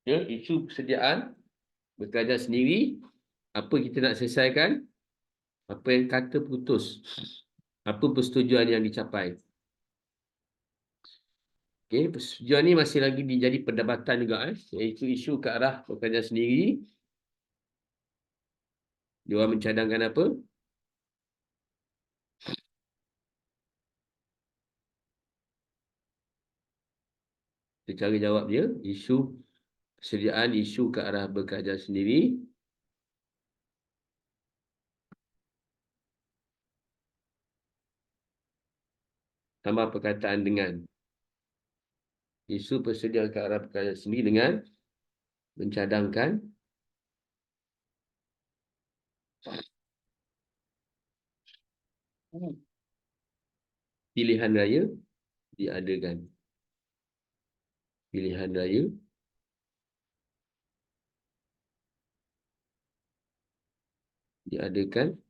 Ya, isu persediaan berkerajaan sendiri. Apa kita nak selesaikan? Apa yang kata putus? Apa persetujuan yang dicapai? Okey, persetujuan ni masih lagi menjadi perdebatan juga, iaitu isu ke arah kerajaan sendiri. Dia orang mencadangkan apa? Cara jawab dia, isu persediaan isu ke arah berkerajaan sendiri. Tambah perkataan dengan. Isu persediaan ke arah berkerajaan sendiri dengan mencadangkan pilihan raya diadakan. Pilihan raya diadakan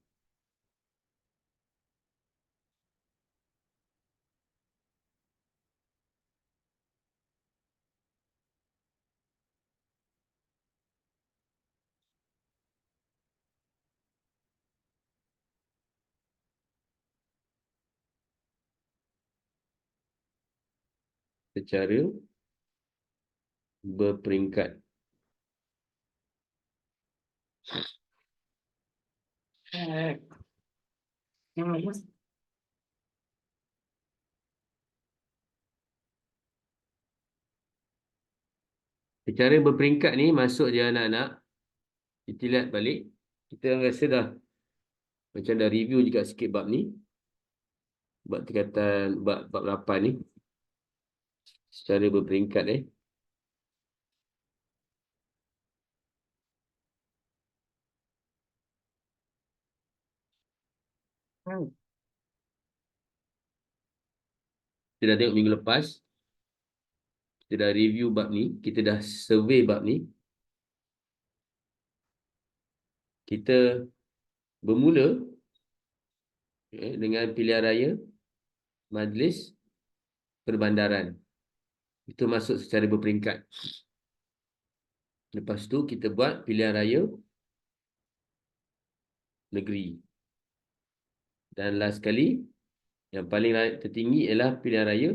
secara berperingkat. Secara berperingkat ni masuk je anak-anak. Kita lihat balik. Kita rasa dah macam dah review juga sikit bab ni. Bab tingkatan bab 8 ni. Secara berperingkat Kita dah tengok minggu lepas. Kita dah review bab ni. Kita dah survey bab ni. Kita bermula dengan pilihan raya Majlis Perbandaran. Itu masuk secara berperingkat. Lepas tu kita buat pilihan raya negeri. Dan last sekali, yang paling tertinggi ialah pilihan raya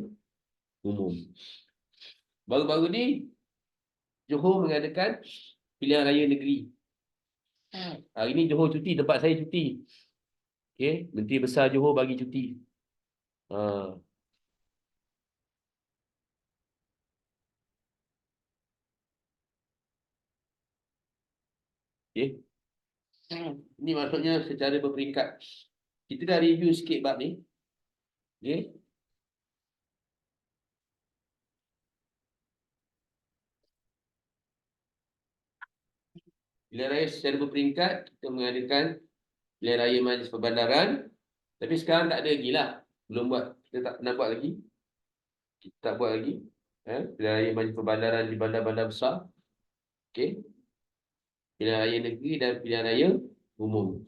umum. Baru-baru ni, Johor mengadakan pilihan raya negeri. Hari ni Johor cuti, tempat saya cuti. Okay, Menteri Besar Johor bagi cuti. Okay. Ini maksudnya secara berperingkat. Kita dah review sikit bab ni. Okay. Pilihan raya secara berperingkat, kita mengadakan pilihan raya Majlis Perbandaran. Tapi sekarang tak ada lagi lah. Belum buat. Kita tak pernah buat lagi. Kita tak buat lagi. Pilihan raya Majlis Perbandaran di bandar-bandar besar. Okay. Pilihan raya negeri dan pilihan raya umum.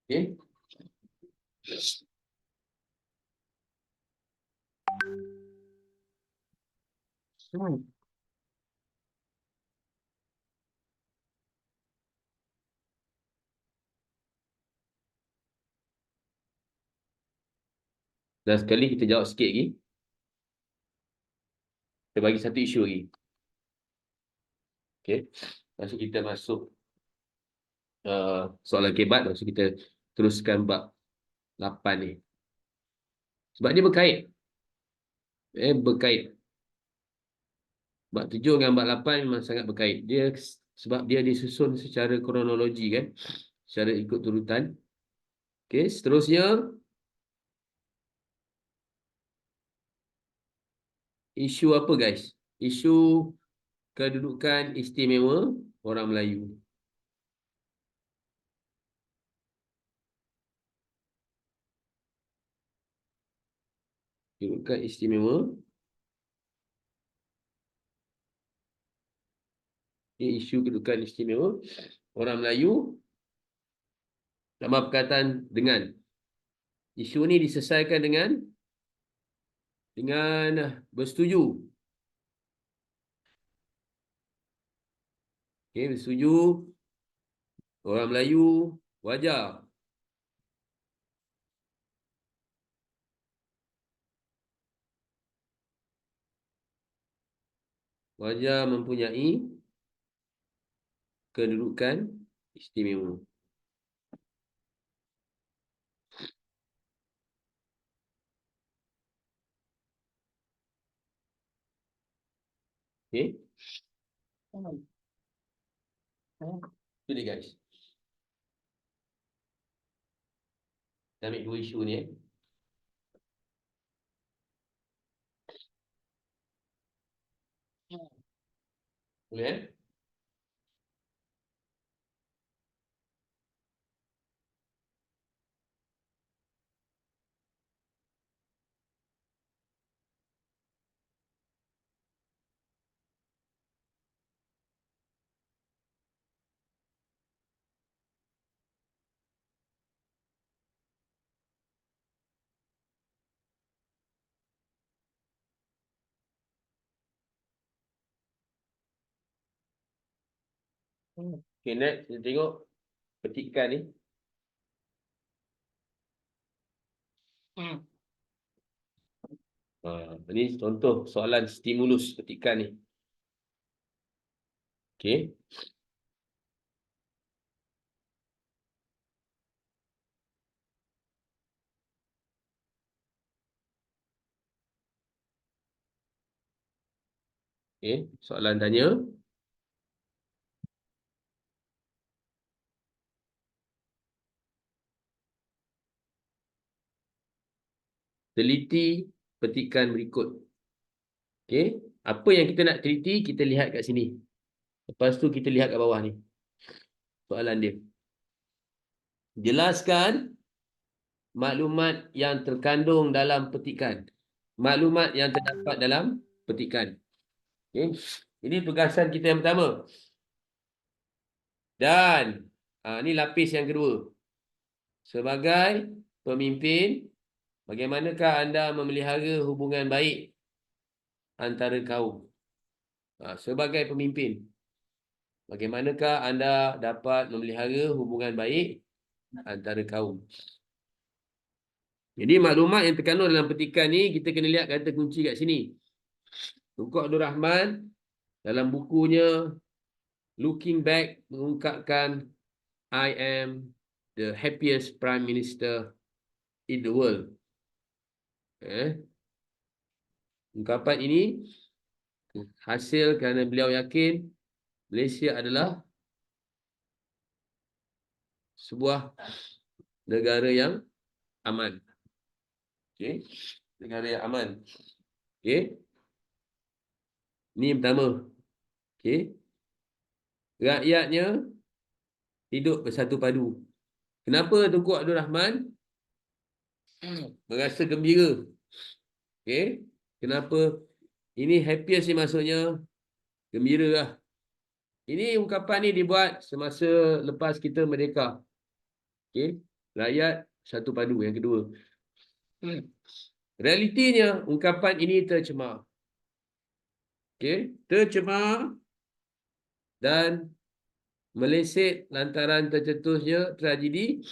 Okay. Dan sekali kita jawab sikit lagi. Kita bagi satu isu lagi. Okay. Maksud kita masuk soalan kebat. Maksud kita teruskan bab 8 ni. Sebab dia berkait. Berkait. Bab 7 dengan bab 8 memang sangat berkait. Sebab dia disusun secara kronologi kan. Secara ikut turutan. Okay. Seterusnya. Isu apa guys? Isu kedudukan istimewa orang Melayu. Kedudukan istimewa. Ini isu kedudukan istimewa orang Melayu. Tambah perkataan dengan. Isu ni diselesaikan dengan dengan bersetuju. Okey, bersetuju. Orang Melayu wajar. Wajar mempunyai kedudukan istimewa. Okey. Itu dia guys. Kita ambil dua isu ni. Boleh eh? Okay, next kita tengok petikan ni. Ini contoh soalan stimulus petikan ni. Okey. Okey, soalan tanya. Teliti petikan berikut. Okey, apa yang kita nak teliti kita lihat kat sini. Lepas tu kita lihat kat bawah ni. Soalan dia. Jelaskan maklumat yang terkandung dalam petikan. Maklumat yang terdapat dalam petikan. Okey. Ini tugasan kita yang pertama. Dan ini lapis yang kedua. Sebagai pemimpin, bagaimanakah anda memelihara hubungan baik antara kaum? Sebagai pemimpin, bagaimanakah anda dapat memelihara hubungan baik antara kaum? Jadi maklumat yang terkandung dalam petikan ni, kita kena lihat kata kunci kat sini. Tunku Abdul Rahman dalam bukunya Looking Back mengungkapkan I am the happiest Prime Minister in the world. Ungkapan ini hasil kerana beliau yakin Malaysia adalah sebuah negara yang aman. Okey, negara yang aman. Okey. Ini yang pertama. Okey. Rakyatnya hidup bersatu padu. Kenapa Tunku Abdul Rahman merasa gembira? Okey. Kenapa? Ini happiest ni maksudnya gembira lah. Ini ungkapan ni dibuat semasa lepas kita merdeka. Okey. Rakyat satu padu. Yang kedua. Realitinya ungkapan ini tercemar. Okey. Tercemar dan meleset lantaran tercetusnya tragedi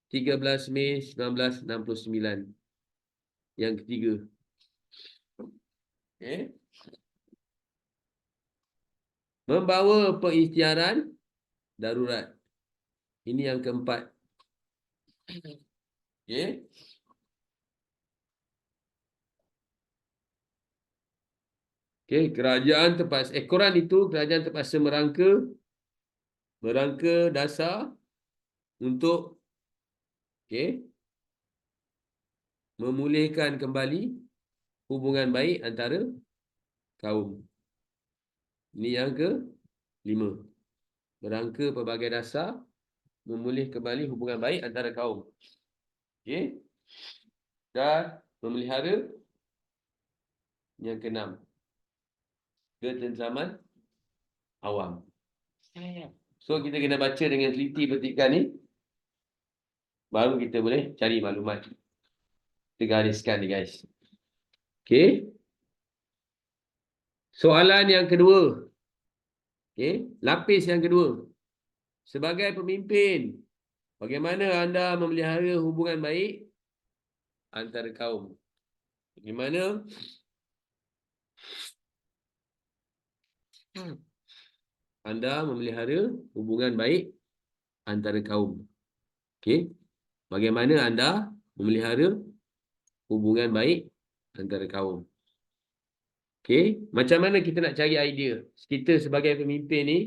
13 Mei 1969. Yang ketiga. Okey. Membawa pengisytiharan darurat. Ini yang keempat. Okey. Okey, kerajaan terpaksa ekoran itu kerajaan terpaksa merangka dasar untuk memulihkan kembali hubungan baik antara kaum. Ini yang ke-5. Merangka pelbagai dasar memulih kembali hubungan baik antara kaum. Okey. Dan memelihara yang ke-6. Ketenteraman awam. So kita kena baca dengan teliti petikan ni. Baru kita boleh cari maklumat. Kita gariskan ni guys. Okey. Soalan yang kedua. Okey, lapis yang kedua. Sebagai pemimpin, bagaimana anda memelihara hubungan baik antara kaum? Bagaimana anda memelihara hubungan baik antara kaum? Okey. Bagaimana anda memelihara hubungan baik antara kaum? Okey, macam mana kita nak cari idea? Kita sebagai pemimpin ni,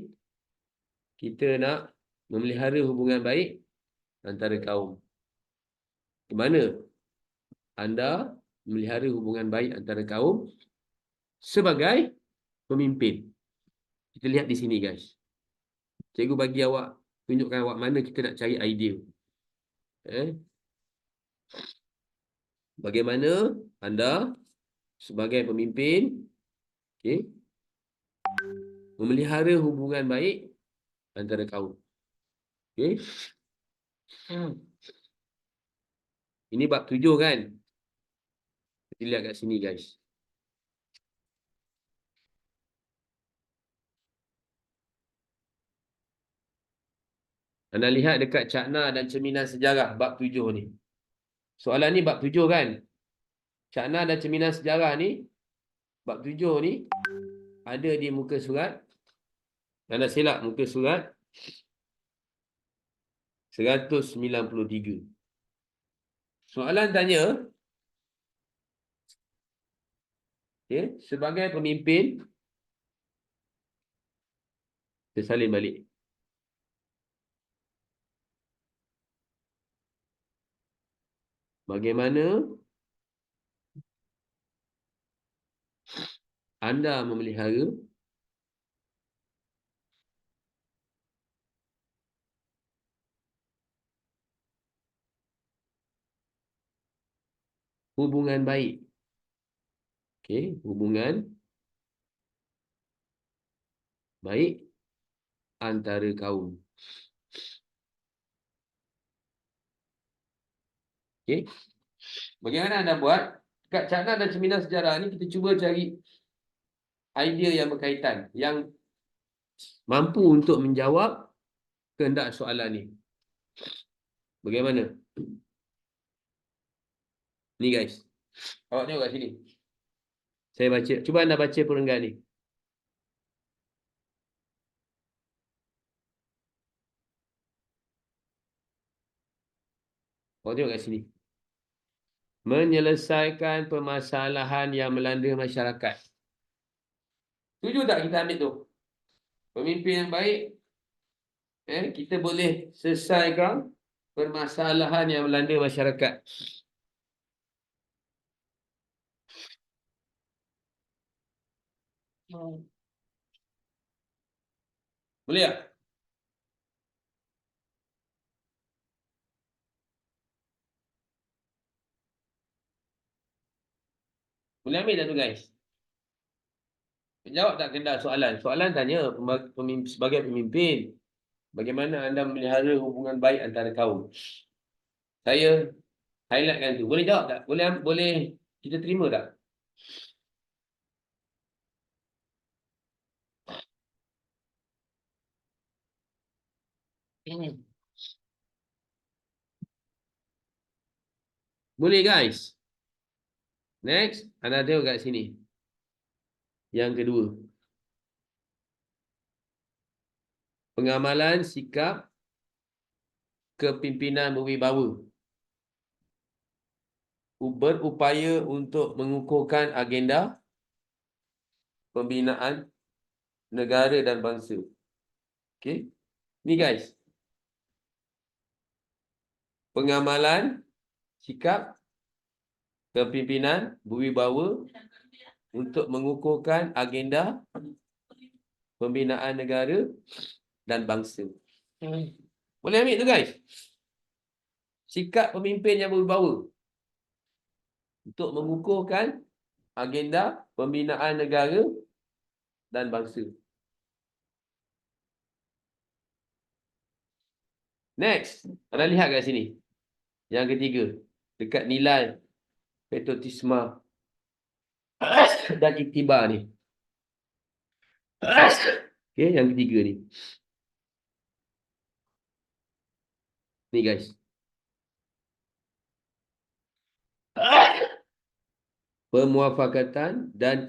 kita nak memelihara hubungan baik antara kaum. Bagaimana anda memelihara hubungan baik antara kaum sebagai pemimpin? Kita lihat di sini, guys. Cikgu bagi awak, tunjukkan awak mana kita nak cari idea. Bagaimana anda sebagai pemimpin, okay, memelihara hubungan baik antara kaum. Okay. Ini bab 7 kan? Kita lihat kat sini, guys. Anda lihat dekat cakna dan cerminan sejarah bab 7 ni. Soalan ni bab 7 kan? Cakna dan cerminan sejarah ni, bab 7 ni ada di muka surat. Anda silap muka surat 193. Soalan tanya, okay, sebagai pemimpin, kita salin balik. Bagaimana anda memelihara hubungan baik? Okay, hubungan baik antara kaum. Okay. Bagaimana anda buat? Dekat cakna dan cerminan sejarah ni kita cuba cari idea yang berkaitan, yang mampu untuk menjawab kehendak soalan ni. Bagaimana? Ni, guys. Awak tengok kat sini. Saya baca. Cuba anda baca perenggan ni. Awak tengok kat sini. Menyelesaikan permasalahan yang melanda masyarakat. Setuju tak kita ambil tu? Pemimpin yang baik, kita boleh selesaikan permasalahan yang melanda masyarakat. Boleh tak? Boleh ambil tak tu, guys? Jawab tak kena soalan. Soalan tanya sebagai pemimpin, bagaimana anda memelihara hubungan baik antara kaum? Saya highlightkan tu. Boleh jawab tak? Boleh kita terima tak? Boleh, guys. Next, anda tengok kat sini. Yang kedua. Pengamalan sikap kepimpinan berwibawa. Berupaya untuk mengukuhkan agenda pembinaan negara dan bangsa. Okey. Ni, guys. Pengamalan sikap kepimpinan berwibawa untuk mengukuhkan agenda pembinaan negara dan bangsa. Boleh ambil tu, guys? Sikap pemimpin yang berwibawa untuk mengukuhkan agenda pembinaan negara dan bangsa. Next, anda lihat kat sini. Yang ketiga, dekat nilai patriotisme. dan iktibar ni. Okey, yang ketiga ni. Ni guys. Pemuafakatan dan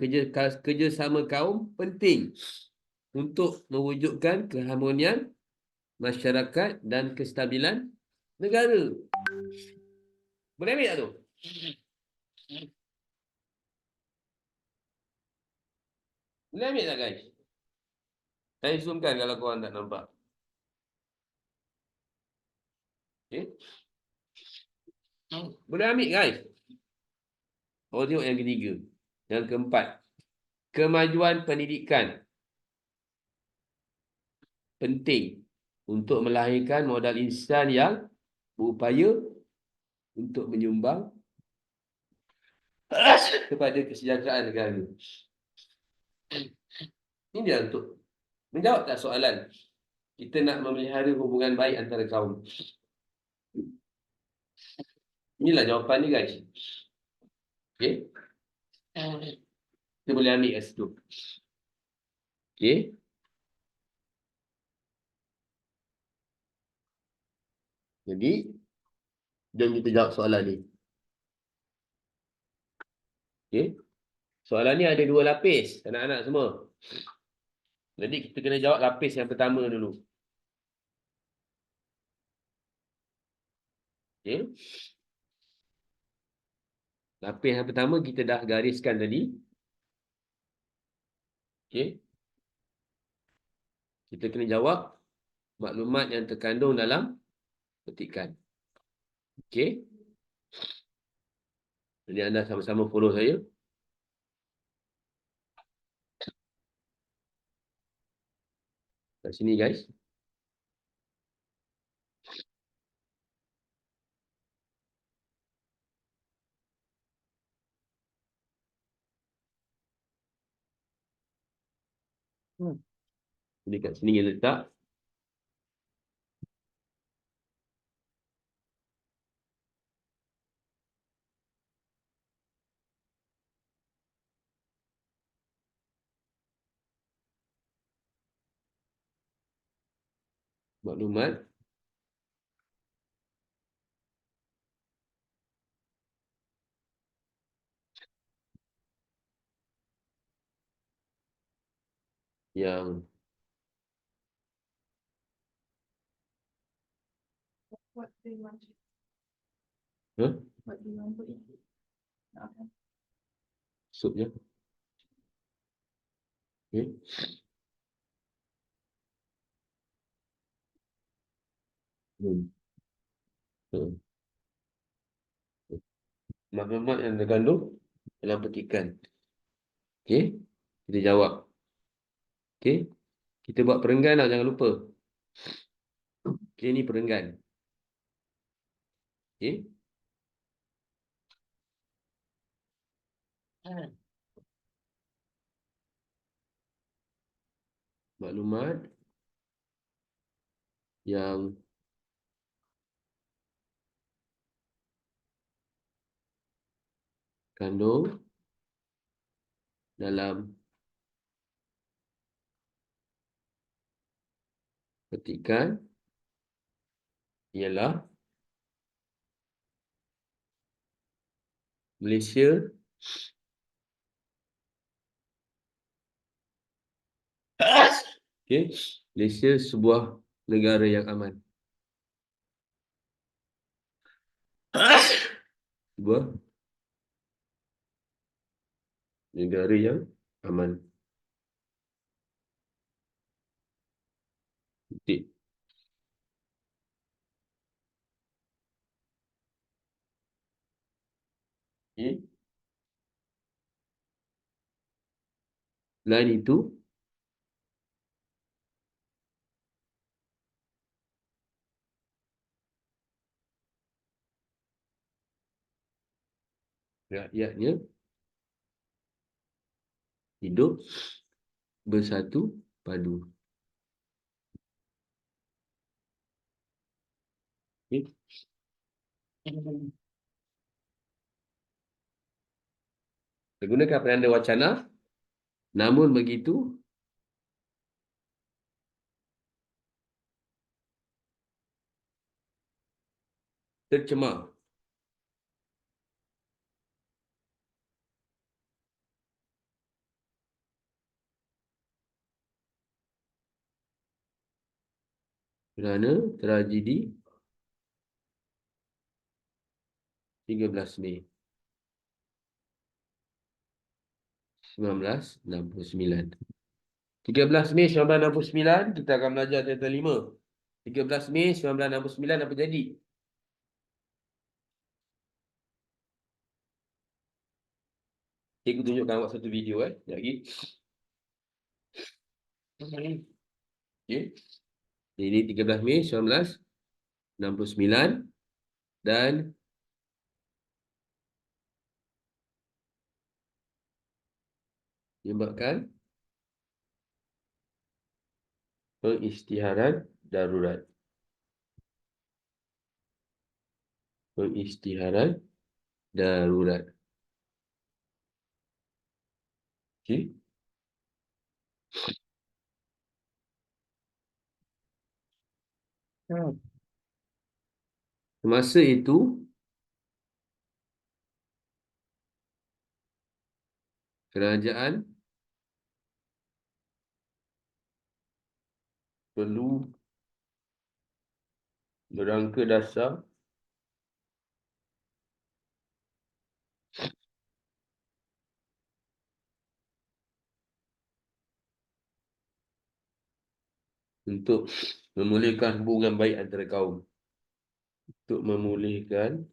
kerjasama kaum penting untuk mewujudkan keharmonian masyarakat dan kestabilan negara. Boleh ambil tak tu? Boleh ambil tak guys? Saya zoomkan kalau korang tak nampak. Okay. Boleh ambil guys. Oh, tengok yang ketiga. Yang keempat. Kemajuan pendidikan penting untuk melahirkan modal insan yang berupaya untuk menyumbang kepada kesejahteraan negara. Ini dia untuk menjawab tak soalan. Kita nak memelihara hubungan baik antara kaum. Inilah jawapan ni guys. Okay. Kita boleh ambil kat situ. Okay. Jadi, jom kita jawab soalan ni. Okay. Soalan ni ada 2 lapis, anak-anak semua. Jadi, kita kena jawab lapis yang pertama dulu. Okay. Lapis yang pertama kita dah gariskan tadi. Okay. Kita kena jawab maklumat yang terkandung dalam petikan. Okay. Jadi anda sama-sama follow saya. Kat sini guys. Jadi kat sini kita letak. Maklumat yang What do you want to? huh? What do you want to eat? Okay. Supnya. Okay. Maklumat yang terkandung dalam petikan. Okey. Kita jawab. Okey. Kita buat perenggan tau, jangan lupa. Okey, ni perenggan. Okey. Maklumat yang kandung dalam petikan ialah Malaysia okey, Malaysia sebuah negara yang aman. Sebuah negara yang aman. Titik. Okay. Selain itu, rakyatnya hidup bersatu padu. Okay. Kita gunakan penanda wacana. Namun begitu, tercemar. Kerana tragedi 13 Mei 1969. 13 Mei 1969, kita akan belajar tentang 5. 13 Mei 1969, apa jadi? Cikgu tunjukkan awak satu video sekejap lagi. Okay. Jadi 13 Mei 1969 dan menyebabkan pengisytiharan darurat. Pengisytiharan darurat. Okey. Semasa itu, kerajaan perlu berangka dasar untuk memulihkan hubungan baik antara kaum. Untuk memulihkan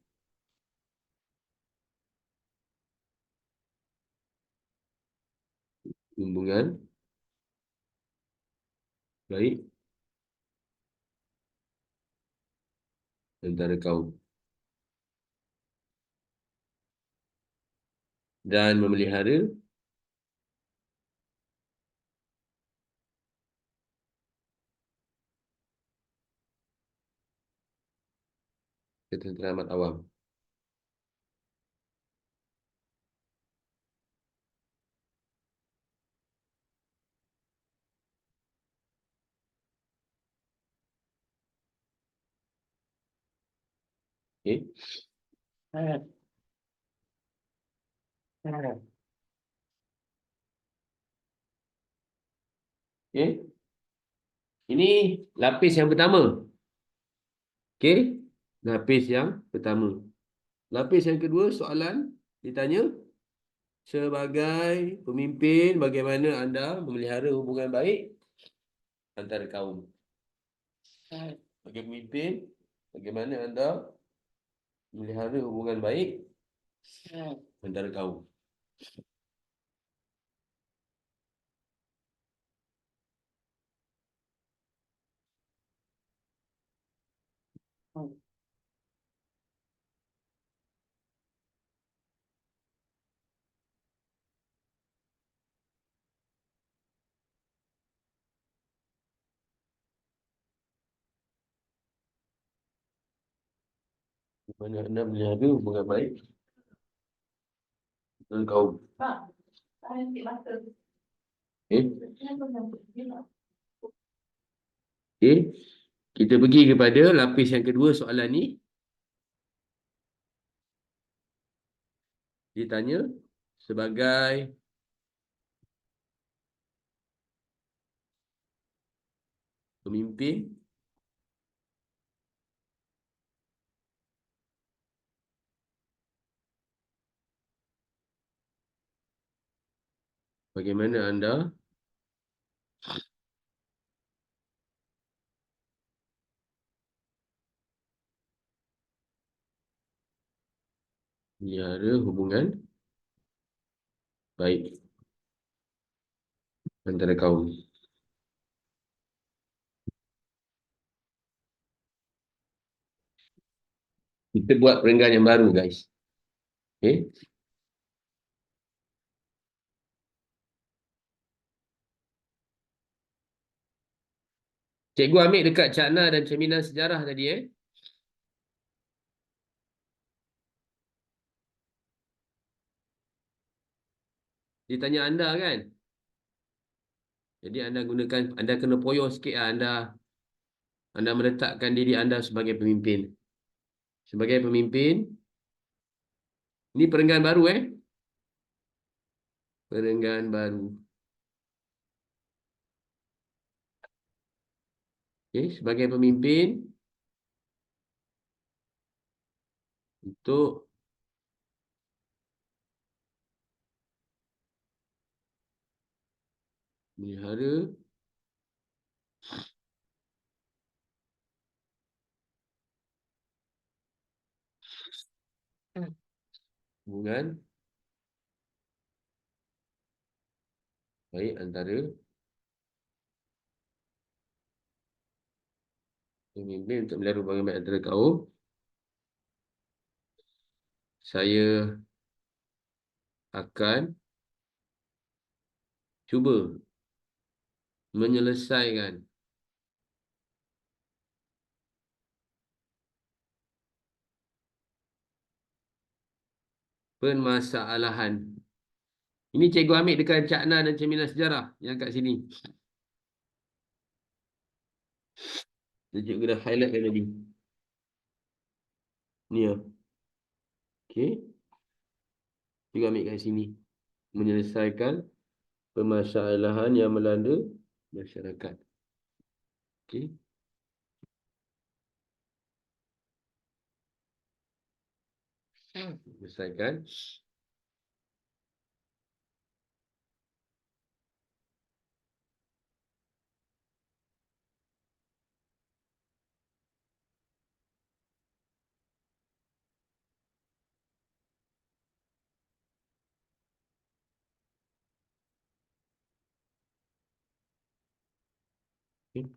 hubungan baik antara kaum. Dan memelihara ketenteraman awam. Okey. Okey. Ini lapis yang pertama. Okey. Lapis yang pertama. Lapis yang kedua, soalan ditanya, sebagai pemimpin, bagaimana anda memelihara hubungan baik antara kaum? Sebagai pemimpin, bagaimana anda memelihara hubungan baik antara kaum? Bagaimana anda memelihara hubungan baik dengan kaum? Pak, saya ambil mata. Okey. Kenapa nampak dia? Okey. Kita pergi kepada lapis yang kedua soalan ni. Dia tanya, sebagai pemimpin, bagaimana anda memelihara hubungan baik antara kaum? Kita buat perenggan yang baru, guys. Okey. Cikgu ambil dekat cakna dan cerminan sejarah tadi, Dia tanya anda kan. Jadi anda kena poyo sikit lah. Anda meletakkan diri anda sebagai pemimpin. Sebagai pemimpin, ni perenggan baru Perenggan baru. Okay, sebagai pemimpin untuk melihara hubungan baik antara pemimpin untuk melihara hubungan baik antara kaum. Saya akan cuba menyelesaikan permasalahan. Ini cikgu ambil dekat cakna dan cerminan sejarah yang kat sini. Cikgu dah highlight kan tadi. Ni ya. Okey. Cikgu ambil kat sini. Menyelesaikan permasalahan yang melanda masyarakat. Okey. Menyelesaikan okay.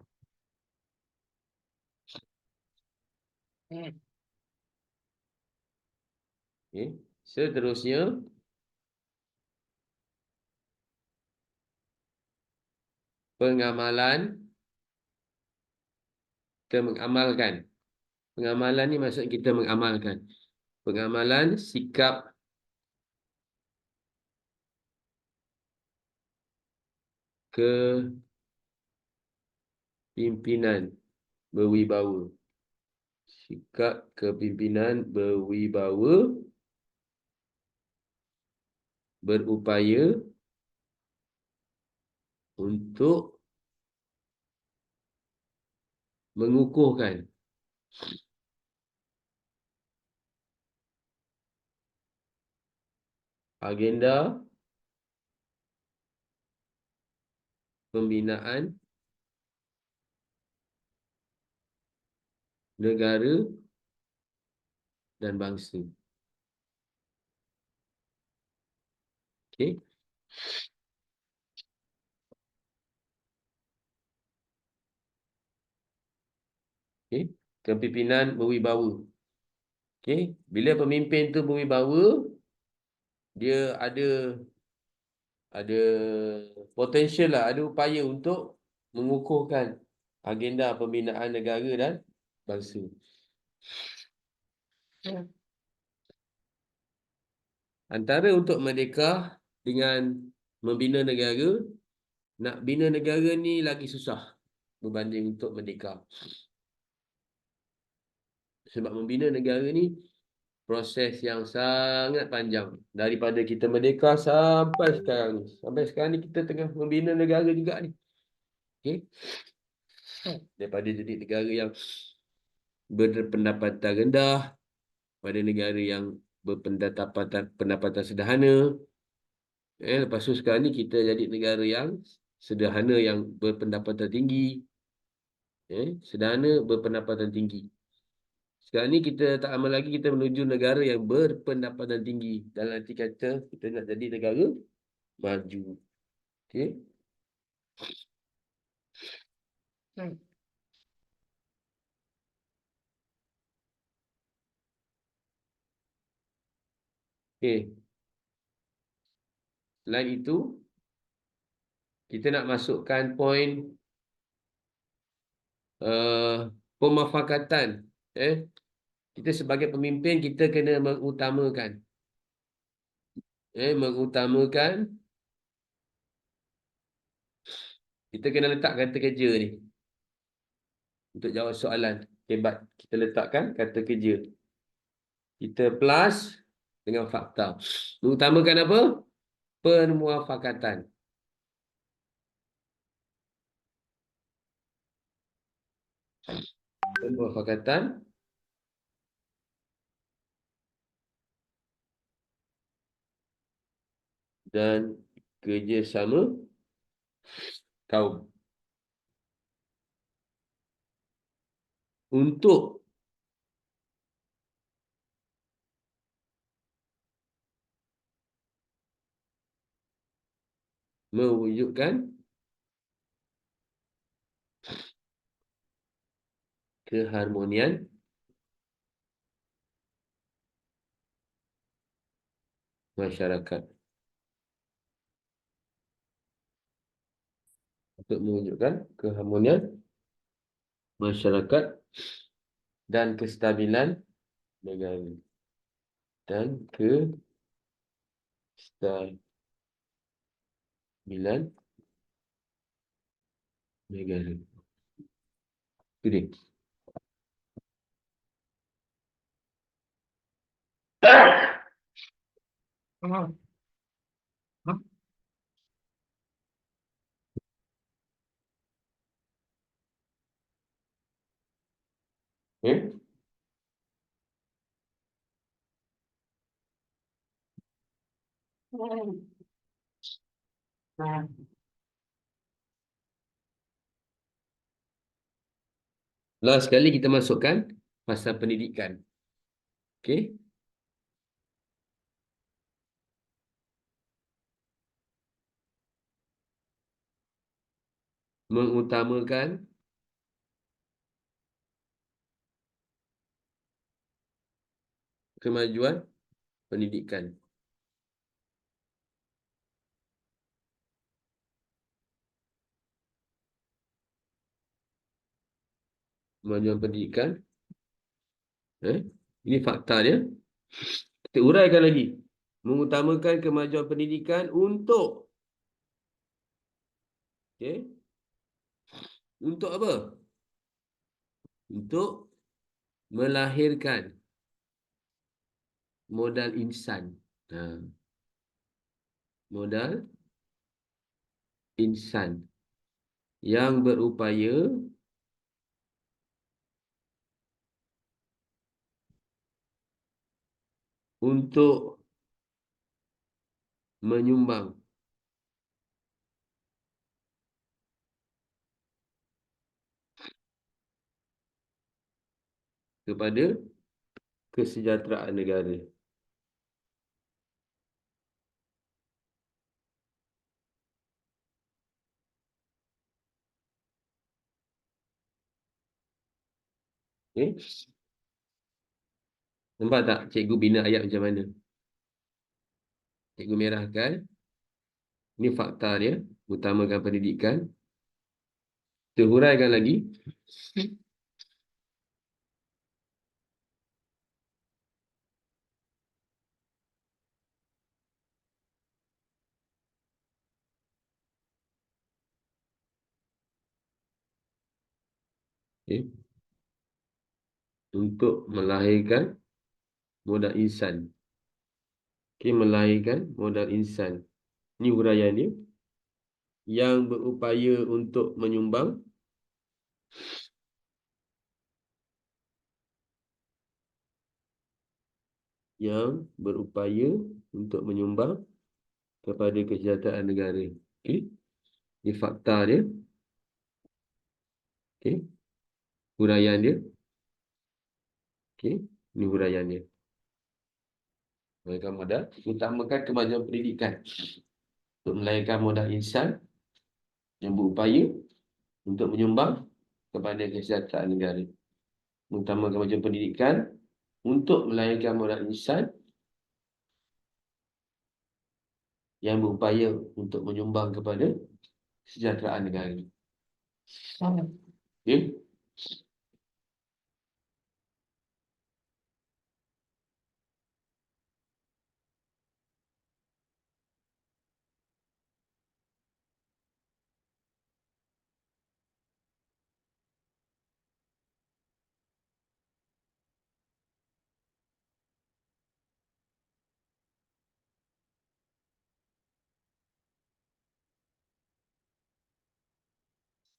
Okay. Seterusnya pengamalan. Kita mengamalkan. Pengamalan ni maksud kita mengamalkan. Pengamalan sikap kepimpinan berwibawa. Sikap kepimpinan berwibawa, berupaya untuk mengukuhkan agenda pembinaan negara dan bangsa. Okey. Okey. Kepimpinan berwibawa. Okey. Bila pemimpin tu berwibawa, dia ada potential lah, ada upaya untuk mengukuhkan agenda pembinaan negara dan bangsa. Antara untuk merdeka dengan membina negara, nak bina negara ni lagi susah berbanding untuk merdeka. Sebab membina negara ni proses yang sangat panjang. Daripada kita merdeka sampai sekarang ni. Sampai sekarang ni kita tengah membina negara juga ni. Okay? Daripada jadi negara yang berpendapatan rendah pada negara yang berpendapatan sederhana. Lepas tu sekarang ni kita jadi negara yang sederhana yang berpendapatan tinggi. Sederhana berpendapatan tinggi. Sekarang ni kita tak lama lagi kita menuju negara yang berpendapatan tinggi. Dalam arti kata kita nak jadi negara maju. Okey. Okey. Selain itu, kita nak masukkan poin pemufakatan. Kita sebagai pemimpin, kita kena mengutamakan. Mengutamakan Kita kena letak kata kerja ni. Untuk jawab soalan. Hebat. Kita letakkan kata kerja. Kita plus dengan fakta. Mengutamakan apa? Permuafakatan. Permuafakatan dan kerjasama kaum. Untuk mewujudkan keharmonian masyarakat. Untuk mewujudkan keharmonian masyarakat dan kestabilan negara. Dan kestabilan negara. Itu dia. Okay. Last sekali kita masukkan pasal pendidikan. Okey. Mengutamakan kemajuan pendidikan. Kemajuan pendidikan. Ini fakta dia. Kita uraikan lagi. Mengutamakan kemajuan pendidikan untuk. Okey. Untuk apa? Untuk melahirkan modal insan. Modal insan yang berupaya untuk menyumbang kepada kesejahteraan negara. Okay. Nampak tak cikgu bina ayat macam mana? Cikgu merahkan. Ini fakta dia. Utamakan pendidikan. Kita huraikan lagi. Okay. Untuk melahirkan modal insan. Okay, melahirkan modal insan. Ini huraian dia. Yang berupaya untuk menyumbang kepada kesejahteraan negara. Okay. Ini fakta dia. Okay. Huraian dia. Okay. Ini huraian dia. Melahirkan modal. Utamakan kemajuan pendidikan. Untuk melahirkan modal insan yang berupaya untuk menyumbang kepada kesejahteraan negara. Utamakan kemajuan pendidikan untuk melahirkan modal insan yang berupaya untuk menyumbang kepada kesejahteraan negara. Okay.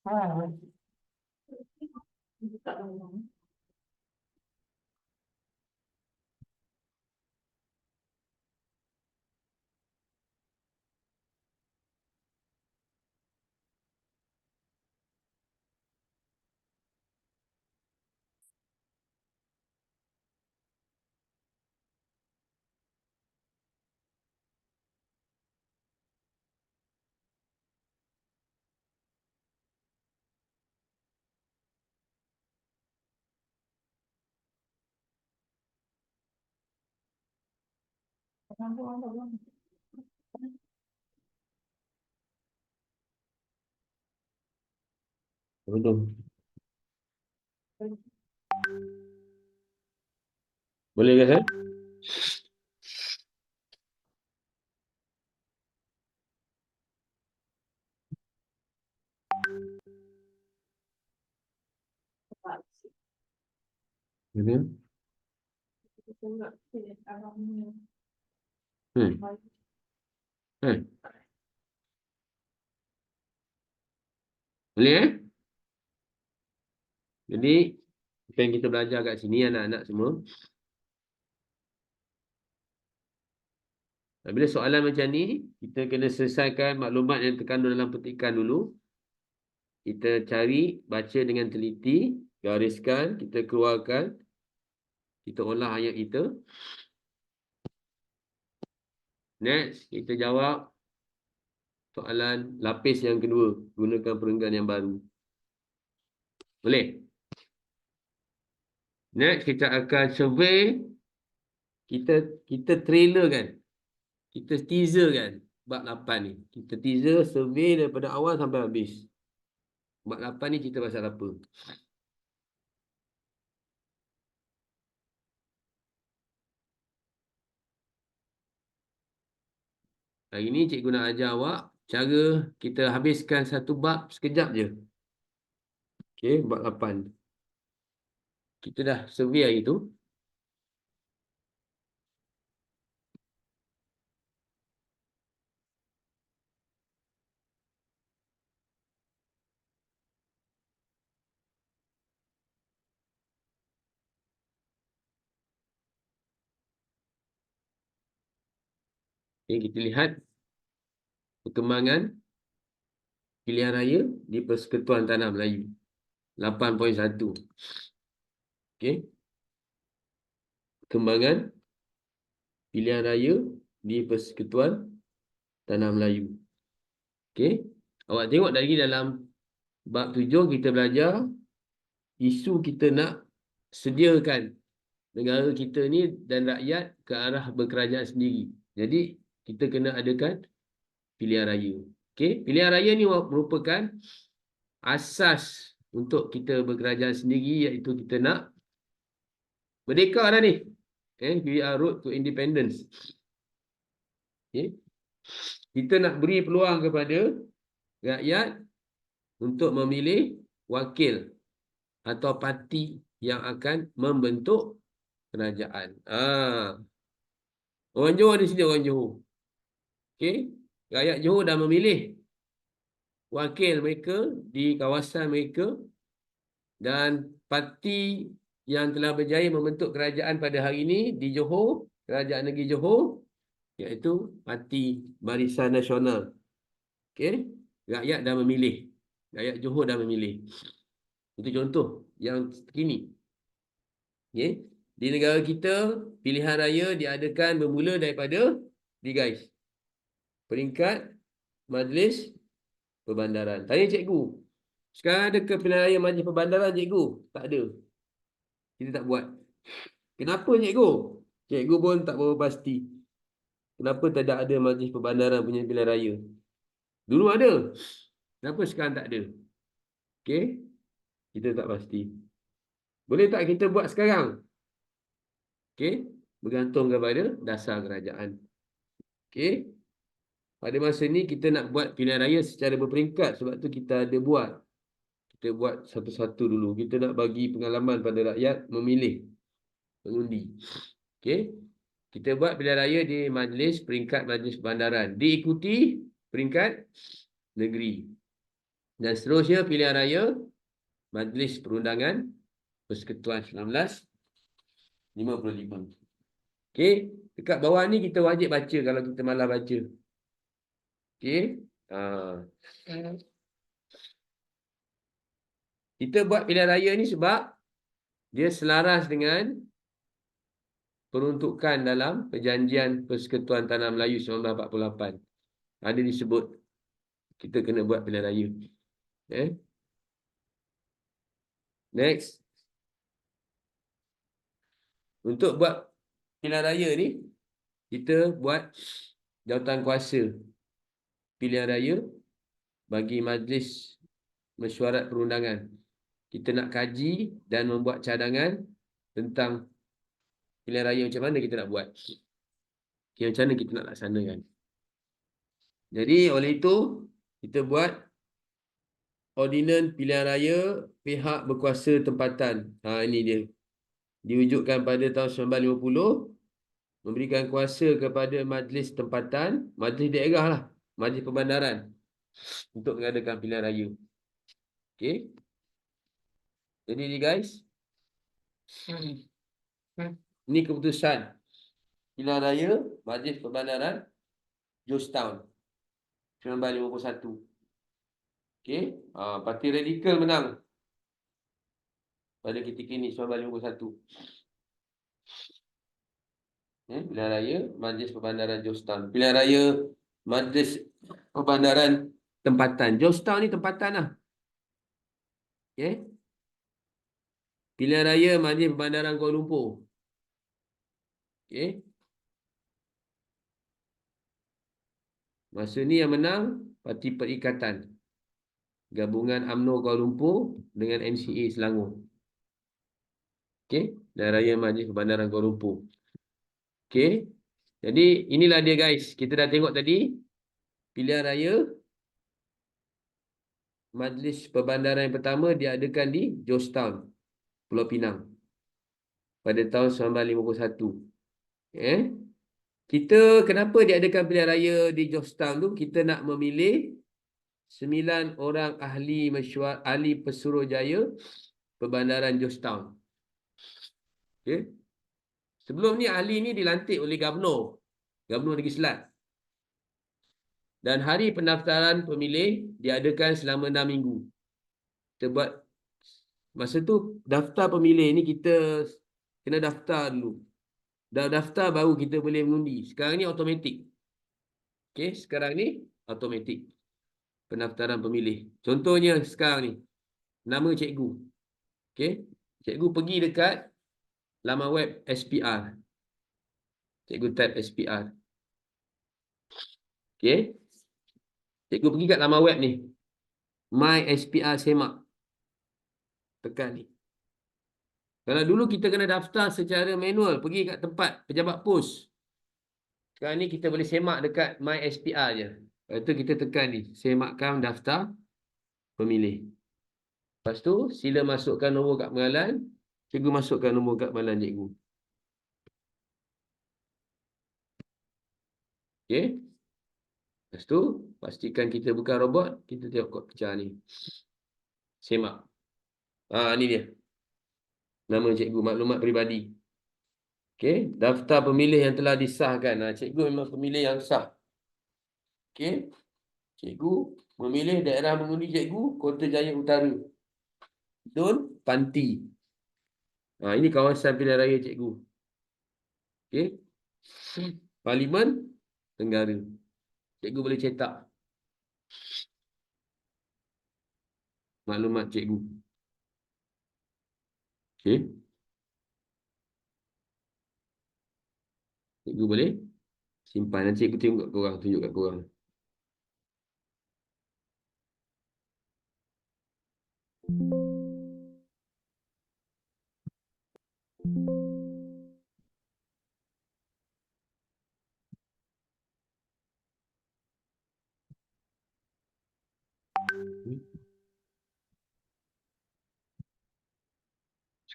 Buka dulu. Betul. Boleh ke saya? Betul. Hmm. Boleh Jadi, apa yang kita belajar kat sini anak-anak semua. Bila soalan macam ni, kita kena selesaikan maklumat yang terkandung dalam petikan dulu. Kita cari, baca dengan teliti, gariskan, kita keluarkan, kita olah ayat kita. Next, kita jawab soalan lapis yang kedua. Gunakan perenggan yang baru. Boleh? Next, kita akan survey. Kita trailer kan. Kita teaser kan. Bab 8 ni. Kita teaser, survey daripada awal sampai habis. Bab 8 ni cerita pasal apa? Hari ni cikgu nak ajar awak cara kita habiskan satu bab sekejap je. Okey, bab 8. Kita dah survey hari tu. Okay, kita lihat perkembangan pilihan raya di Persekutuan Tanah Melayu. 8.1. Okey. Perkembangan pilihan raya di Persekutuan Tanah Melayu. Okey. Awak tengok lagi dalam bab 7 kita belajar isu kita nak sediakan negara kita ni dan rakyat ke arah berkerajaan sendiri. Jadi kita kena adakan pilihan raya. Okey, pilihan raya ni merupakan asas untuk kita berkerajaan sendiri, iaitu kita nak merdeka dah ni. We are road to independence. Okay. Kita nak beri peluang kepada rakyat untuk memilih wakil atau parti yang akan membentuk kerajaan. Orang Johor di sini, orang Johor. Okay. Rakyat Johor dah memilih wakil mereka di kawasan mereka, dan parti yang telah berjaya membentuk kerajaan pada hari ini di Johor, Kerajaan Negeri Johor, iaitu Parti Barisan Nasional. Okey, rakyat dah memilih. Rakyat Johor dah memilih. Itu contoh yang terkini. Okey, di negara kita pilihan raya diadakan bermula daripada ni guys. Peringkat Majlis Perbandaran. Tanya cikgu, sekarang ada ke pilihan raya Majlis Perbandaran, cikgu? Tak ada. Kita tak buat. Kenapa, cikgu? Cikgu pun tak berapa pasti. Kenapa tak ada Majlis Perbandaran punya pilihan raya? Dulu ada. Kenapa sekarang tak ada? Okey. Kita tak pasti. Boleh tak kita buat sekarang? Okey. Bergantung kepada dasar kerajaan. Okey. Pada masa ni kita nak buat pilihan raya secara berperingkat. Sebab tu kita ada buat. Kita buat satu-satu dulu. Kita nak bagi pengalaman pada rakyat memilih, mengundi. Okey. Kita buat pilihan raya di majlis peringkat Majlis Perbandaran. Diikuti peringkat negeri. Dan seterusnya pilihan raya Majlis Perundangan Persekutuan 1955. Okey, dekat bawah ni kita wajib baca kalau kita malas baca. Okey. Kita buat pilihan raya ni sebab dia selaras dengan peruntukan dalam Perjanjian Persekutuan Tanah Melayu 1948. Ada disebut kita kena buat pilihan raya. Next. Untuk buat pilihan raya ni, kita buat jawatan kuasa pilihan raya bagi Majlis Mesyuarat Perundangan. Kita nak kaji dan membuat cadangan tentang pilihan raya macam mana kita nak buat. Okay, macam mana kita nak laksanakan. Jadi, oleh itu, kita buat ordinan pilihan raya pihak berkuasa tempatan. Ini dia. Diwujudkan pada tahun 1950, memberikan kuasa kepada majlis tempatan, majlis daerah lah, majlis perbandaran untuk mengadakan pilihan raya. Okey. Jadi ni guys, ini keputusan pilihan raya Majlis Perbandaran Georgetown 1951. Okey, parti radikal menang pada ketika ini 1951. Pilihan raya Majlis Perbandaran Georgetown. Pilihan raya Majlis Perbandaran Tempatan. Georgetown ni tempatan lah. Okay. Pilihan raya Majlis Perbandaran Kuala Lumpur. Okay. Masa ni yang menang Parti Perikatan. Gabungan UMNO Kuala Lumpur dengan MCA Selangor. Okay. Pilihan raya Majlis Perbandaran Kuala Lumpur. Okay. Jadi inilah dia guys. Kita dah tengok tadi. Pilihan raya Majlis Perbandaran yang pertama diadakan di Georgetown, Pulau Pinang pada tahun 1951. Kita kenapa diadakan pilihan raya di Georgetown tu? Kita nak memilih 9 orang ahli mesyuarat, ahli pesuruhjaya Perbandaran Georgetown. Okay. Sebelum ni ahli ni dilantik oleh Gubernur Negeri Selat. Dan hari pendaftaran pemilih diadakan selama 6 minggu. Kita buat masa tu daftar pemilih ni kita kena daftar dulu. Dah daftar baru kita boleh mengundi. Sekarang ni automatik. Okey, sekarang ni automatik pendaftaran pemilih. Contohnya sekarang ni nama cikgu. Okey, cikgu pergi dekat laman web SPR. Cikgu type SPR. Okey. Cikgu pergi kat laman web ni. My SPR Semak. Tekan ni. Kalau dulu kita kena daftar secara manual, pergi kat tempat pejabat pos. Sekarang ni kita boleh semak dekat My SPR je. Lepas tu kita tekan ni, semakkan daftar pemilih. Lepas tu sila masukkan nombor kad pengenalan, cikgu masukkan nombor kad pengenalan cikgu. Okey. Lepas tu pastikan kita bukan robot, kita tengok kod pecah ni. Semak. Ni dia. Nama cikgu, maklumat peribadi. Okey, daftar pemilih yang telah disahkan. Cikgu memang pemilih yang sah. Okey. Cikgu memilih daerah mengundi cikgu Kota Jaya Utara. Dun Panti. Ini kawasan pilihan raya cikgu. Okey. Parlimen Tenggara. Cikgu boleh cetak maklumat cikgu. Okey. Cikgu boleh simpan. Nanti cikgu tengok kat korang, tunjuk kat korang.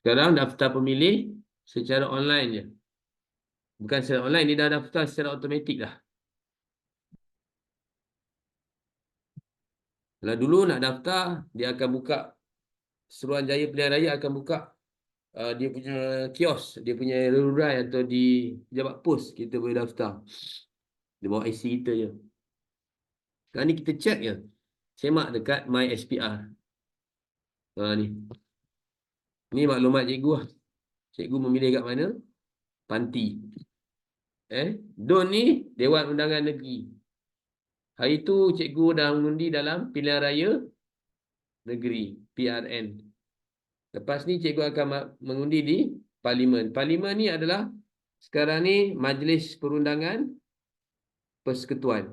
Sekarang daftar pemilih secara online je. Bukan secara online, dia dah daftar secara automatik dah. Kalau dulu nak daftar, dia akan buka, Suruhanjaya Pilihan Raya akan buka dia punya kios, dia punya rurai atau di pejabat pos kita boleh daftar. Dia bawa IC kita je. Sekarang ni kita check je. Semak dekat My SPR. Ni. Ni maklumat cikgu lah. Cikgu memilih kat mana? Panti. DUN ni Dewan Undangan Negeri. Hari tu cikgu dah mengundi dalam Pilihan Raya Negeri, PRN. Lepas ni cikgu akan mengundi di Parlimen. Parlimen ni adalah sekarang ni Majlis Perundangan Persekutuan.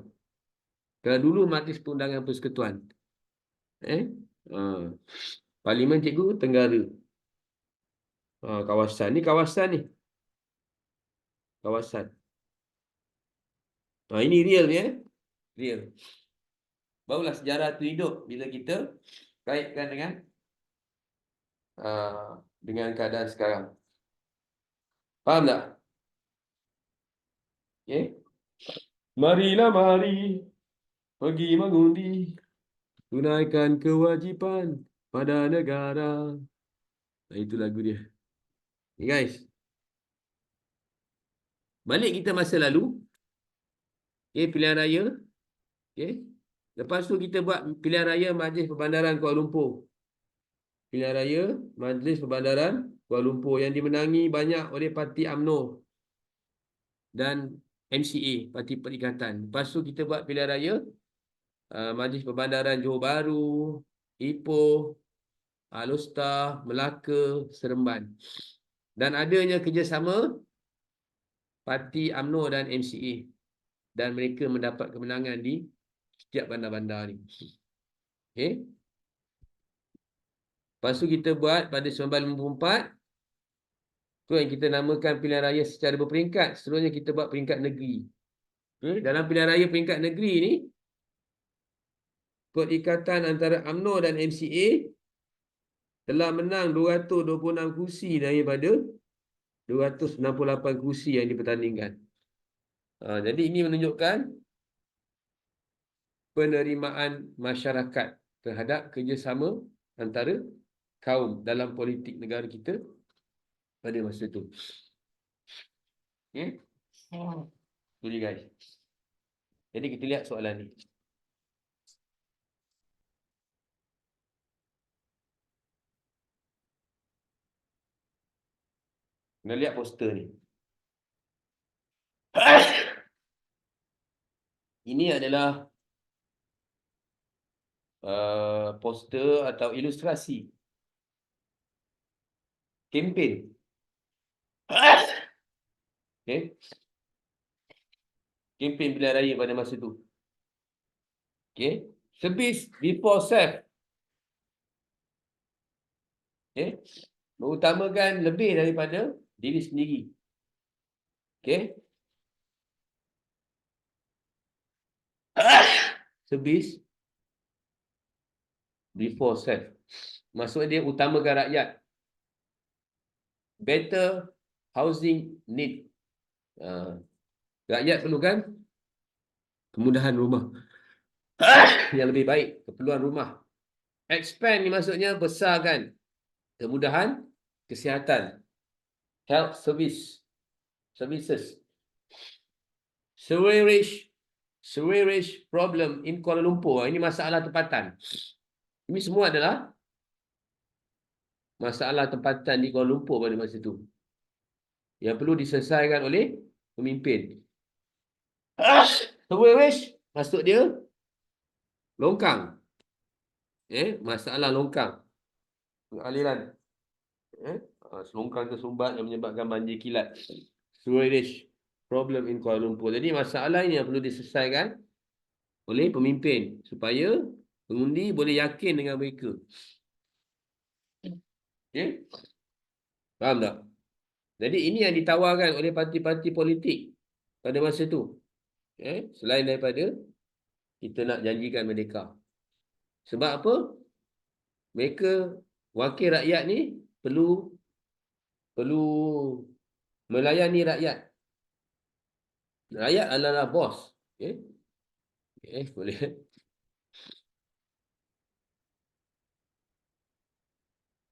Kalau dulu Majlis Perundangan Persekutuan. Parlimen cikgu Tenggara. Kawasan ni, kawasan ni. Kawasan. Ini real ni real. Barulah sejarah tu hidup bila kita kaitkan dengan keadaan sekarang. Faham tak? Okay. Marilah mari pergi mengundi, tunaikan kewajipan pada negara. Itu lagu dia. Okay, guys. Balik kita masa lalu. Okay, pilihan raya. Okay. Lepas tu kita buat pilihan raya Majlis Perbandaran Kuala Lumpur. Pilihan raya Majlis Perbandaran Kuala Lumpur yang dimenangi banyak oleh Parti UMNO dan MCA, Parti Perikatan. Lepas tu kita buat pilihan raya Majlis Perbandaran Johor Bahru, Ipoh, Alor, Melaka, Seremban. Dan adanya kerjasama Parti UMNO dan MCA. Dan mereka mendapat kemenangan di setiap bandar-bandar ni. Okay. Lepas tu kita buat pada 1954. Tu yang kita namakan pilihan raya secara berperingkat. Seterusnya kita buat peringkat negeri. Okay. Dalam pilihan raya peringkat negeri ni, perikatan antara UMNO dan MCA telah menang 226 kursi daripada 268 kursi yang dipertandingkan. Jadi ini menunjukkan penerimaan masyarakat terhadap kerjasama antara kaum dalam politik negara kita pada masa itu. Okay. Jadi guys. Jadi kita lihat soalan ni. Kita lihat poster ni. Ini adalah poster atau ilustrasi kempen. Okay. Kempen pilihan raya pada masa itu. Okay. Service before self. Okay. Mengutamakan lebih daripada diri sendiri. Okay. Service before self. Maksudnya dia utamakan rakyat. Better housing need. Rakyat perlukan kemudahan rumah yang lebih baik, keperluan rumah. Expand ni maksudnya besarkan kemudahan kesihatan, health services. Sewerage problem in Kuala Lumpur. Ini masalah tempatan. Ini semua adalah masalah tempatan di Kuala Lumpur pada masa itu yang perlu diselesaikan oleh pemimpin. Sewerage maksud dia longkang. Masalah longkang. Aliran. Selongkang tersumbat yang menyebabkan banjir kilat. Sewerage problem in Kuala Lumpur. Jadi masalah ini yang perlu diselesaikan oleh pemimpin supaya pengundi boleh yakin dengan mereka. Okay? Faham tak? Jadi ini yang ditawarkan oleh parti-parti politik pada masa itu. Selain daripada kita nak janjikan merdeka. Sebab apa? Mereka wakil rakyat ni perlu melayani rakyat. Rakyat adalah bos. Boleh.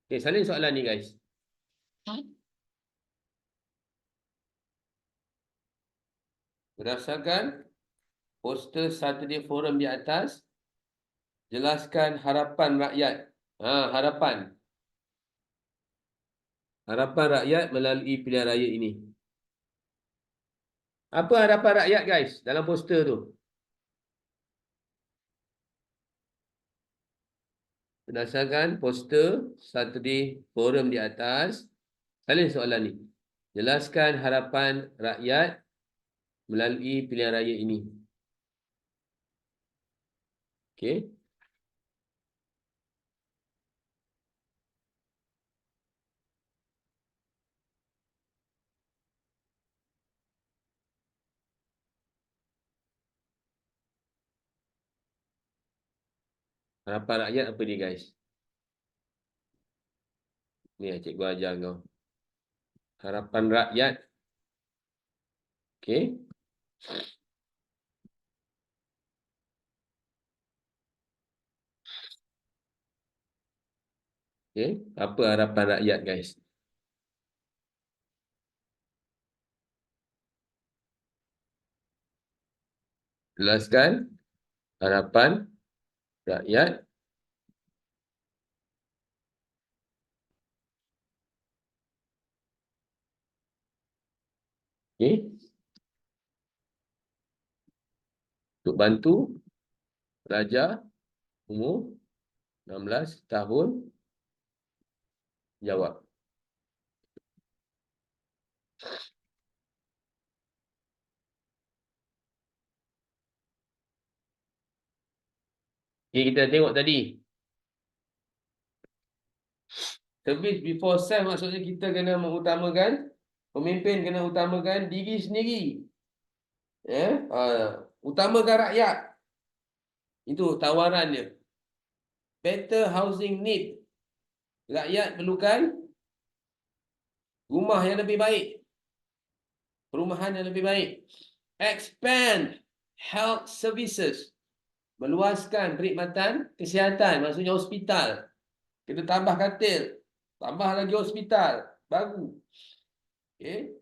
Okay, salin soalan ni guys. Berdasarkan poster Saturday Forum di atas, jelaskan harapan rakyat. Harapan. Harapan rakyat melalui pilihan raya ini. Apa harapan rakyat guys dalam poster tu? Berdasarkan poster Saturday Forum di atas, salin soalan ni. Jelaskan harapan rakyat melalui pilihan raya ini. Okey. Harapan rakyat apa dia guys? Ni cikgu ajar kau. Harapan rakyat. Okey. Okey. Apa harapan rakyat guys? Jelaskan harapan rakyat untuk bantu pelajar umur 16 tahun jawab. Okay, kita tengok tadi. Service before self maksudnya kita kena mengutamakan, pemimpin kena utamakan diri sendiri. Utamakan rakyat. Itu tawarannya. Better housing need. Rakyat perlukan rumah yang lebih baik. Perumahan yang lebih baik. Expand health services. Meluaskan perkhidmatan kesihatan, maksudnya hospital. Kita tambah katil, tambah lagi hospital baru. Okay.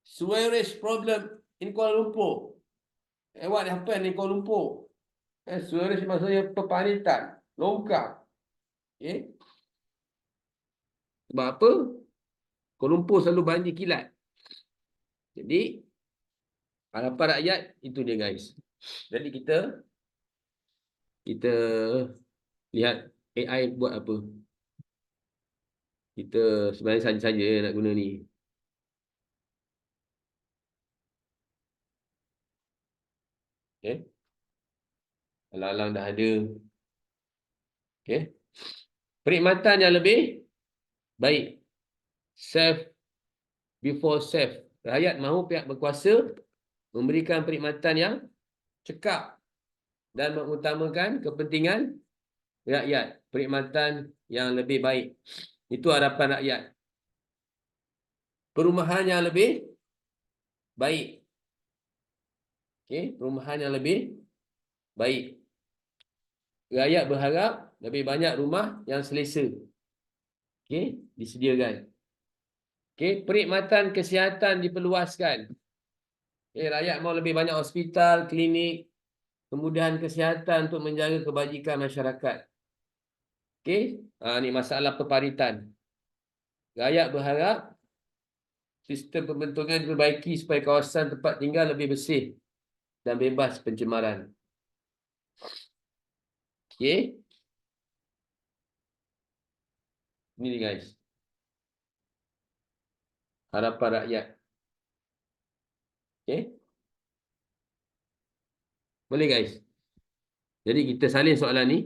Sewerage problem in Kuala Lumpur. What happened in Kuala Lumpur? Sewerage maksudnya pepanitan, longkang. Okay. Sebab apa? Kuala Lumpur selalu banjir kilat. Jadi, harapan rakyat itu dia guys. Jadi kita lihat AI buat apa. Kita sebenarnya saja-saja nak guna ni. Okay. Alang-alang dah ada. Okay. Perkhidmatan yang lebih baik. Safe before safe. Rakyat mahu pihak berkuasa memberikan perkhidmatan yang cekap dan mengutamakan kepentingan rakyat. Perkhidmatan yang lebih baik. Itu harapan rakyat. Perumahan yang lebih baik. Okay. Perumahan yang lebih baik. Rakyat berharap lebih banyak rumah yang selesa. Okay. Disediakan. Okay. Perkhidmatan kesihatan diperluaskan. Okay. Rakyat mahu lebih banyak hospital, klinik, kemudahan kesihatan untuk menjaga kebajikan masyarakat. Okay. Ni masalah peparitan. Rakyat berharap sistem pembentungan diperbaiki supaya kawasan tempat tinggal lebih bersih dan bebas pencemaran. Okay. Ini guys. Harapan rakyat. Okay. Boleh guys. Jadi kita salin soalan ni.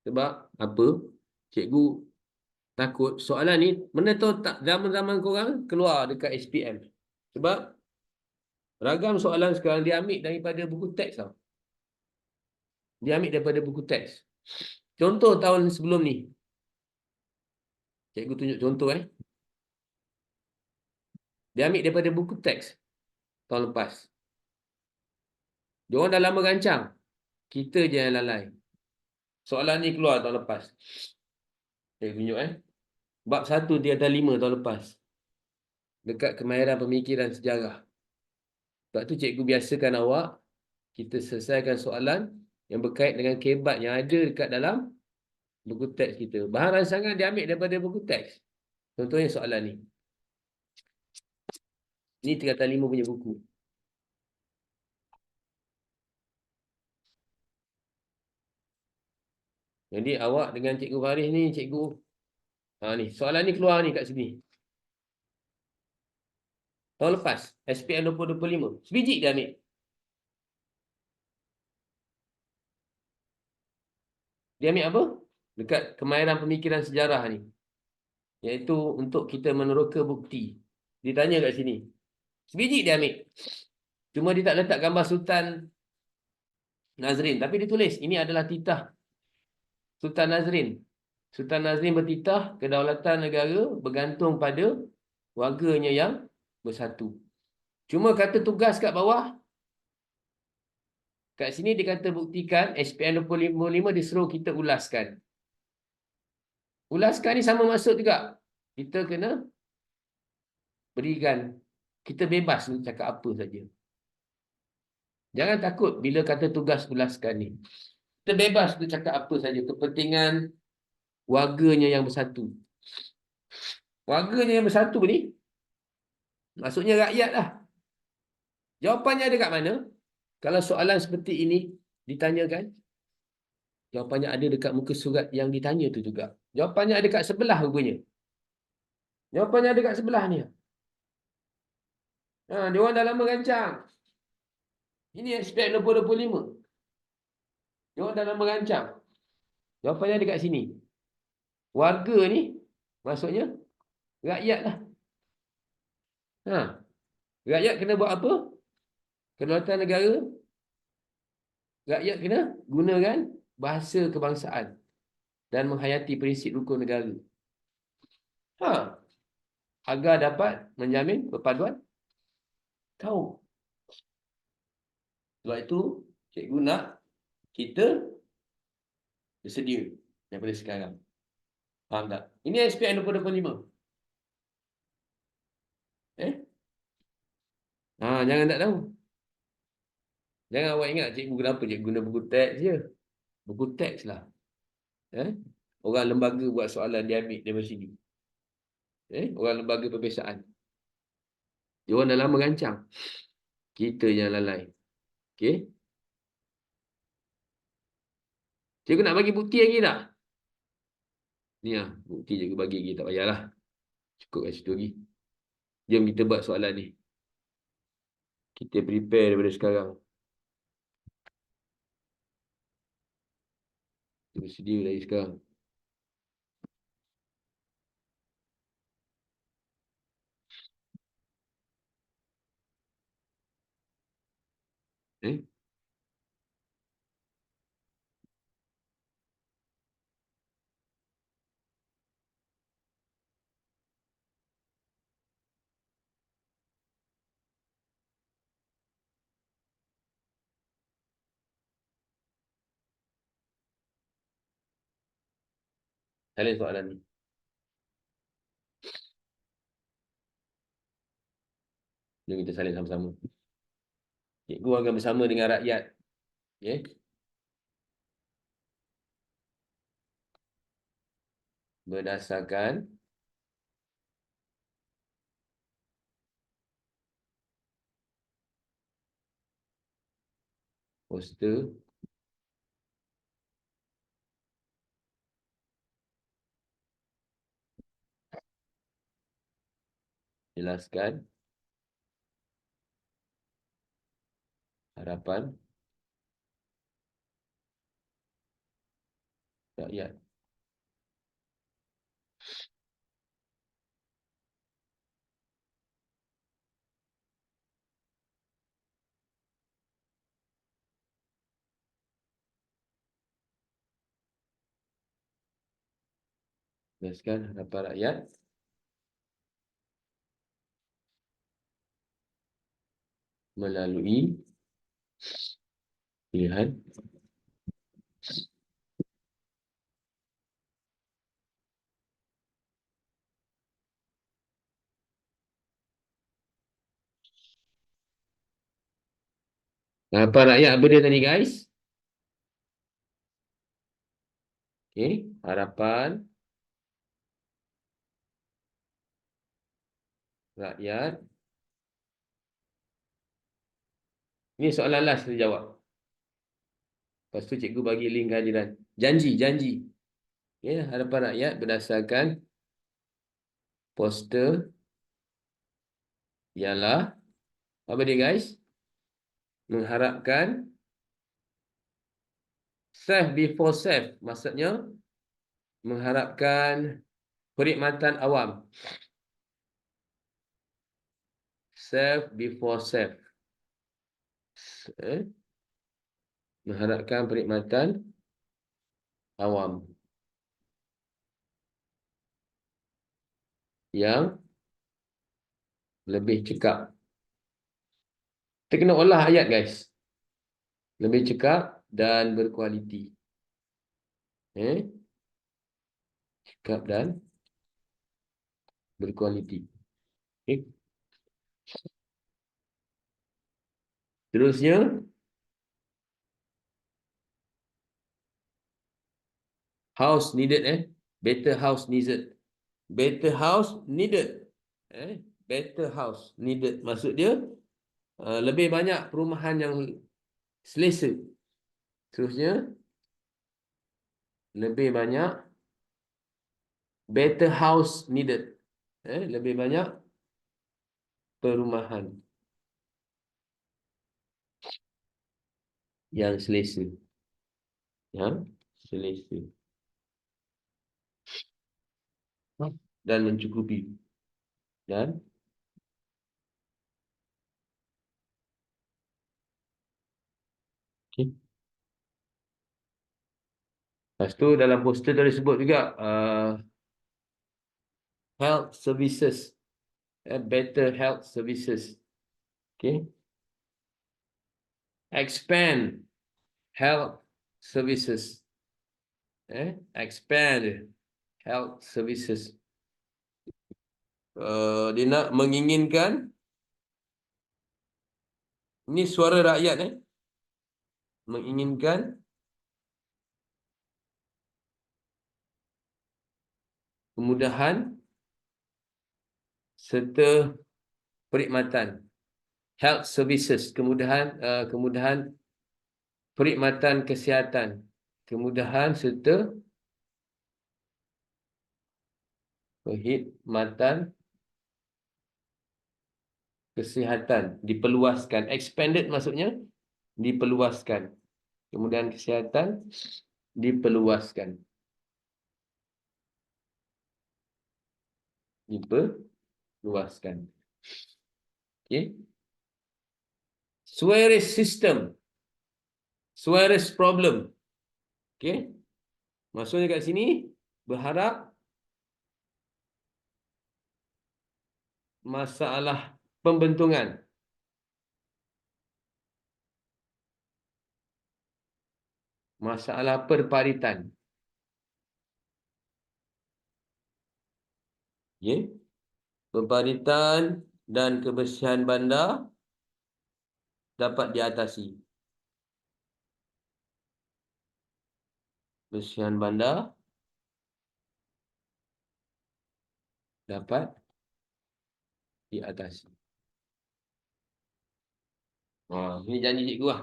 Sebab apa? Cikgu takut soalan ni, mana tahu tak zaman-zaman korang keluar dekat SPM. Sebab ragam soalan sekarang dia ambil daripada buku teks tau. Dia ambil daripada buku teks. Contoh tahun sebelum ni. Cikgu tunjuk contoh Dia ambil daripada buku teks tahun lepas. Diorang dah lama rancang. Kita je yang lalai. Soalan ni keluar tahun lepas. Tunjuk Bab 1 tingkatan 5 tahun lepas. Dekat kemahiran pemikiran sejarah. Sebab tu cikgu biasakan awak, kita selesaikan soalan yang berkait dengan kebat yang ada dekat dalam buku teks kita. Bahan rangsangan diambil daripada buku teks. Contohnya soalan ni. Ni tingkatan 5 punya buku. Jadi awak dengan Cikgu Faris ni, cikgu ni, soalan ni keluar ni kat sini. Tahun lepas, SPM 2025. Sebiji dia ambil. Dia ambil apa? Dekat kemahiran pemikiran sejarah ni. Iaitu untuk kita meneroka bukti. Dia tanya kat sini. Sebiji dia ambil. Cuma dia tak letak gambar Sultan Nazrin. Tapi dia tulis, ini adalah titah Sultan Nazrin. Sultan Nazrin bertitah kedaulatan negara bergantung pada warganya yang bersatu. Cuma kata tugas kat bawah, kat sini dia kata buktikan SPM 2055 dia suruh kita ulaskan. Ulaskan ni sama maksud juga. Kita kena berikan, kita bebas nak cakap apa saja. Jangan takut bila kata tugas ulaskan ni. Kita bebas nak cakap apa saja. Kepentingan warganya yang bersatu. Warganya yang bersatu ni, maksudnya rakyat lah. Jawapannya ada kat mana? Kalau soalan seperti ini ditanyakan, jawapannya ada dekat muka surat yang ditanya tu juga. Jawapannya ada kat sebelah rupanya. Jawapannya ada kat sebelah ni. Dia orang dah lama rancang. Ini aspek 2025. Dia orang dah lama rancang. Jawapannya ada kat sini. Warga ni, maksudnya rakyat lah. Rakyat kena buat apa? Kedaulatan negara. Rakyat kena gunakan bahasa kebangsaan dan menghayati prinsip rukun negara. Agar dapat menjamin perpaduan kaum. Sebab itu, cikgu nak kita bersedia daripada sekarang. Faham tak? Ini SPM 2025. Jangan tak tahu. Jangan awak ingat cikgu kenapa cikgu guna buku teks je. Buku teks lah. Orang lembaga buat soalan dia ambil daripada sini. Orang lembaga perbezaan. Dia orang dah lama rancang. Kita yang lalai. Okey? Cikgu nak bagi bukti lagi tak? Ni lah. Bukti cikgu bagi lagi. Tak payahlah. Cukup kat situ lagi. Jom kita buat soalan ni. Kita prepare daripada sekarang. Kita bersedia dari sekarang. Salin soalan ni. Jom kita salin sama-sama. Cikgu akan bersama dengan rakyat. Okay? Berdasarkan poster jelaskan harapan rakyat. Jelaskan harapan rakyat melalui Pilihan. Harapan rakyat apa dia tadi guys? Okey, harapan rakyat. Ni soalan last kita jawab. Lepas tu cikgu bagi link kehadiran. Janji, janji. Ya, harapan rakyat berdasarkan poster ialah apa dia guys? Mengharapkan safe before safe. Maksudnya mengharapkan perkhidmatan awam. Safe before safe. Eh? Mengharapkan perkhidmatan awam yang lebih cekap. Kita kena olah ayat guys. Lebih cekap dan berkualiti. Cekap dan berkualiti. Okay. Terusnya, house needed. Better house needed. Better house needed. Better house needed. Maksud dia, lebih banyak perumahan yang selesa. Terusnya, lebih banyak better house needed. Lebih banyak perumahan yang selesa. Yang selesa. Dan mencukupi. Dan okay. Lepas tu dalam poster tadi sebut juga health services. Better health services. Okay. Expand health services. Expand health services. Dia nak menginginkan, ini suara rakyat menginginkan kemudahan serta perkhidmatan health services, kemudahan perkhidmatan kesihatan, kemudahan serta perkhidmatan kesihatan diperluaskan. Expanded maksudnya diperluaskan. Kemudahan kesihatan diperluaskan. Diperluaskan. Okay. Suarez system. Suarez problem. Okay. Maksudnya kat sini berharap masalah pembentungan. Masalah perparitan. Okay. Perparitan dan kebersihan bandar dapat diatasi. Kebersihan bandar dapat diatasi. Ini janji cikgu lah.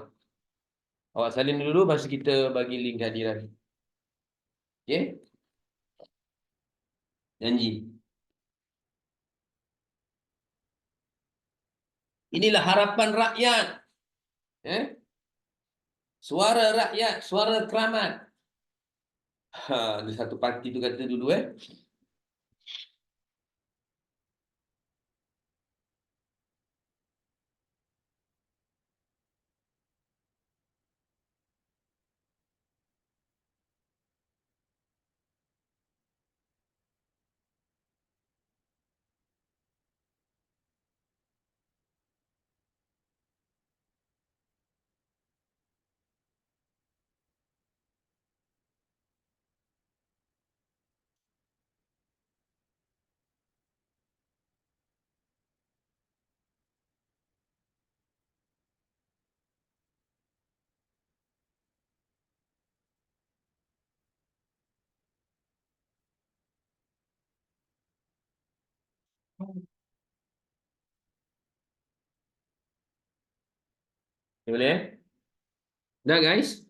Awak salin dulu, lepas tu kita bagi link kehadiran. Okay? Janji. Inilah harapan rakyat. Suara rakyat, suara keramat. Ada satu parti tu kata dulu Boleh dah guys?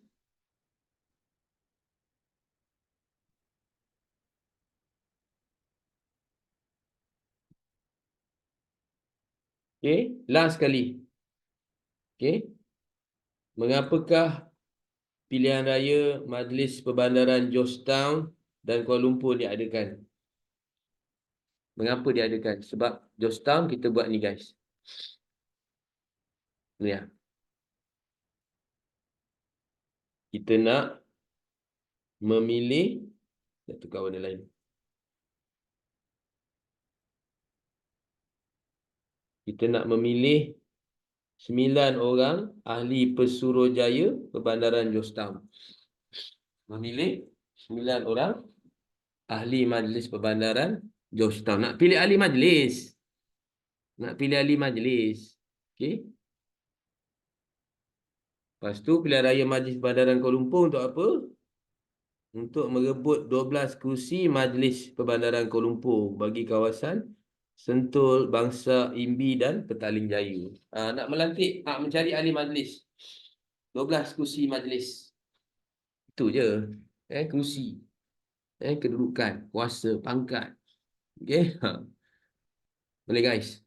Okey, last sekali. Okey. Mengapakah pilihan raya Majlis Perbandaran Georgetown dan Kuala Lumpur diadakan? Mengapa diadakan? Sebab Georgetown kita buat ni guys. Ni ya. Kita nak memilih, nak tukar warna lain. Kita nak memilih 9 orang ahli pesuruhjaya Perbandaran Georgetown. Memilih 9 orang ahli Majlis Perbandaran Georgetown. Nak pilih ahli majlis. Nak pilih ahli majlis. Okey. Lepas tu pilihan raya Majlis Perbandaran Kuala Lumpur untuk apa? Untuk merebut 12 kerusi Majlis Perbandaran Kuala Lumpur bagi kawasan Sentul, Bangsa, Imbi dan Petaling Jaya. Nak melantik, mencari ahli majlis. 12 kerusi majlis. Itu je. Kerusi. Kedudukan, kuasa, pangkat. Okey. Boleh guys?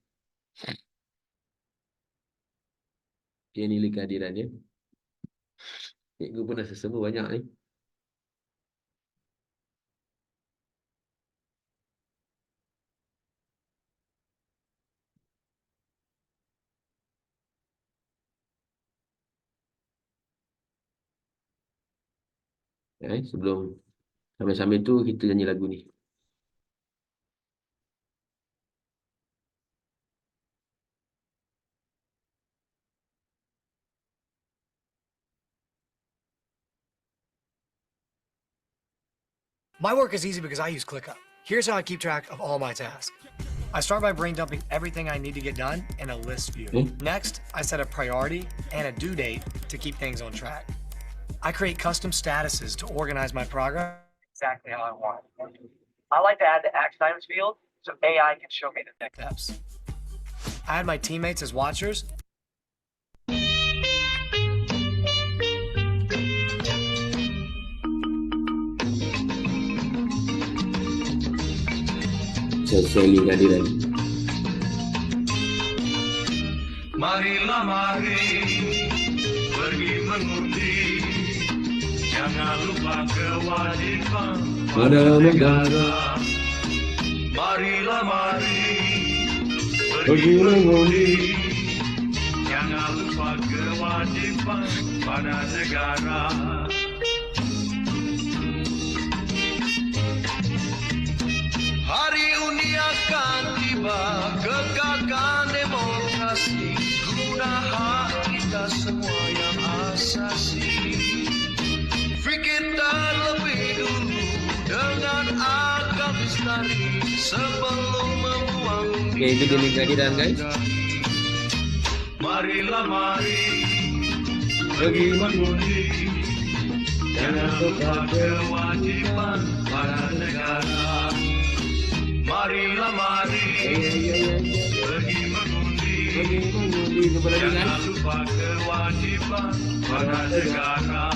Okay, nilai kehadiran dia. Cikgu pun dah sesama banyak ni. Sebelum sambil-sambil tu kita nyanyi lagu ni. My work is easy because I use ClickUp. Here's how I keep track of all my tasks. I start by brain dumping everything I need to get done in a list view. Next, I set a priority and a due date to keep things on track. I create custom statuses to organize my progress exactly how I want. I like to add the action items field so AI can show me the next steps. I add my teammates as watchers. Saya kehadiran. Marilah mari pergi mengundi, jangan lupa kewajiban pada negara. Marilah mari pergi mengundi, jangan lupa kewajiban pada negara. Hari undi akan tiba, kegagalan demokrasi, guna hak kita semua yang asasi. Fikir terlebih dulu dengan akal lestari sebelum membuang. Okay, itu dia kehadiran guys. Marilah mari pergi mengundi, jangan lupa kewajiban pada negara. Marilah mari pergi mengundi, jangan lupa kewajiban pada negara.